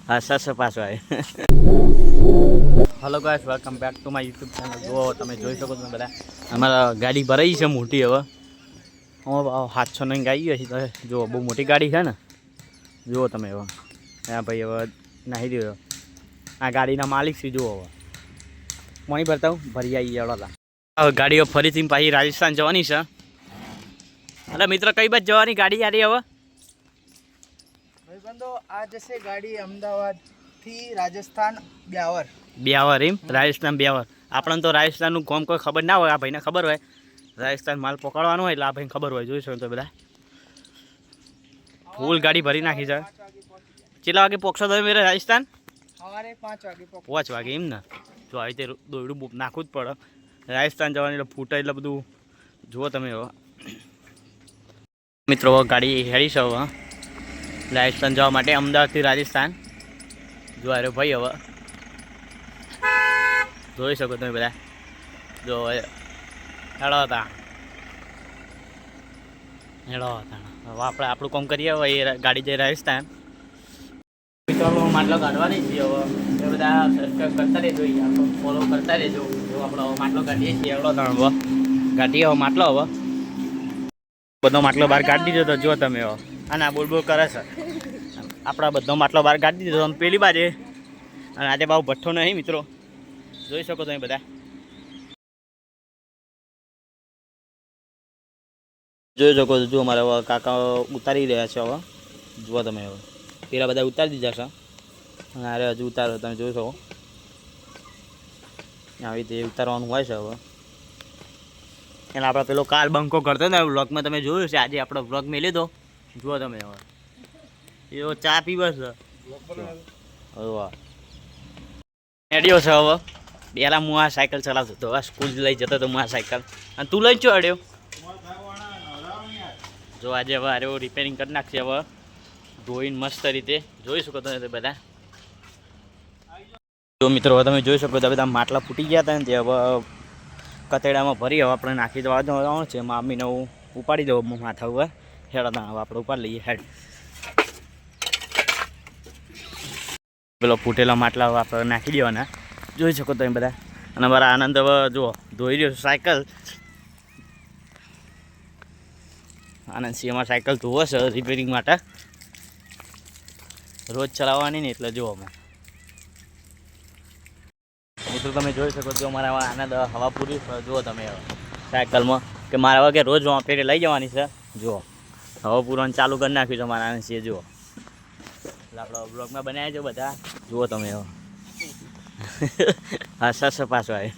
હા સર પાછો આવે. Hello guys, welcome back to my YouTube channel. જુઓ તમે જોઈ શકો તમે બધા અમારા ગાડી ભરાઈ છે મોટી. હવે હું 709 ગાઈ હશે તો જુઓ બહુ મોટી ગાડી છે ને. જુઓ તમે હવે હા ભાઈ હવે નાહી દો. આ ગાડીના માલિક છે. જુઓ હવે મોણી ભરતા હું ભરી આવી જવા. હવે ગાડીઓ ફરીથી પાછી રાજસ્થાન જવાની છે. અરે મિત્ર કઈ બાજુ જવાની ગાડી યારી હવે? ભાઈબંધો આ જશે ગાડી અમદાવાદ થી રાજસ્થાન બ્યાવર. બ્યાવર એમ? રાજસ્થાન બ્યાવર. આપણને તો રાજસ્થાનનું કોમ કોઈ ખબર ના હોય. આ ભાઈને ખબર હોય રાજસ્થાન માલ પકડવાનો હોય એટલે આ ભાઈને ખબર હોય. જોઈશું તો બધા ફૂલ ગાડી ભરી નાખી છે. કેટલા વાગે પહોંચશો તમે મેરે રાજસ્થાન? સવારે 5 વાગે. 5 વાગે એમ ને? જો આવી રીતે દોયડું નાખવું જ પડે રાજસ્થાન જવાની. એટલે ફૂટે એટલે બધું જુઓ તમે હવે મિત્રો ગાડી હેડી છે હવે રાજસ્થાન જવા માટે, અમદાવાદથી રાજસ્થાન. જો અરે ભાઈ હવે જોઈ શકો તમે બધા. જો હેડો હતા હવે આપણે આપણું કામ કરીએ. હવે એ ગાડી જઈ રાજસ્થાન. મિત્રો માટલો કાઢવાની છીએ હવે એ બધા સબસ્ક્રાઈબ કરતા રહેજો, આપણો ફોલો કરતા રહેજો. જો આપણે માટલો કાઢીએ છીએ એવડો ત્રણ હવે કાઢીએ હવે માટલો. હવે બધો માટલો બહાર કાઢી દીધો તો જો તમે હવે અને આ બોલ બોલ કરે છે. આપણા બધો માટલો બહાર કાઢી દીધો તમે પેલી બાજુ. અને આજે બહુ ભઠ્ઠો નહીં મિત્રો, જોઈ શકો તમે બધા. જોઈ શકો છો. જો અમારા હવે કાકા ઉતારી રહ્યા છે. હવે જુઓ તમે હવે પેલા બધા ઉતારી દીધા છે અને અરે હજુ ઉતારો તમે જોઈ શકો. આવી રીતે ઉતારવાનું હોય છે. હવે એટલે આપણે પેલો કાલ બંકો કરતો ને વ્લોગમાં તમે જોયું છે. આજે આપણો વ્લોગ મેલી દો. જુઓ તમે હવે એવો ચા પીવો છે. અડ્યો છે હવે. પહેલાં હું આ સાયકલ ચલાવતો હતો, આ સ્કૂલ લઈ જતો હતો હું આ સાયકલ. અને તું લઈ ચો અડ્યો? જો આજે હવે આરે રિપેરિંગ કરી નાખશે. હવે ધોઈને મસ્ત રીતે જોઈ શકો તમે બધા. જો મિત્રો તમે જોઈ શકો છો બધા માટલા ફૂટી ગયા હતા ને તે હવે કતેડામાં ભરી હવે આપણે નાખી દેવાનું છે. મામીને હું ઉપાડી દઉં માથા ઉપર. હેડા હવે આપણે ઉપાડી લઈએ. હેડ પેલો ફૂટેલા માટલા હવે આપણે નાખી દેવાના. જોઈ શકો તમે બધા. અને મારા આનંદ હવે જુઓ ધોઈ રહ્યો સાયકલ. આનંદ સિંહ અમારે સાયકલ ધોવો છે રિપેરિંગ માટે. રોજ ચલાવવાની ને એટલે જુઓ અમે મિત્રો તમે જોઈ શકો છો. મારા આનંદ હવા પૂરી જુઓ તમે સાયકલમાં કે મારા વગર રોજ પેટે લઈ જવાની છે. જુઓ હવા પૂરવાનું ચાલુ કરી નાખ્યું છે મારા આનંદ સિંહ. જુઓ એટલે આપણો બ્લોગમાં બનાવ્યા છે બધા. જુઓ તમે હવે હા સર પાછો આવે.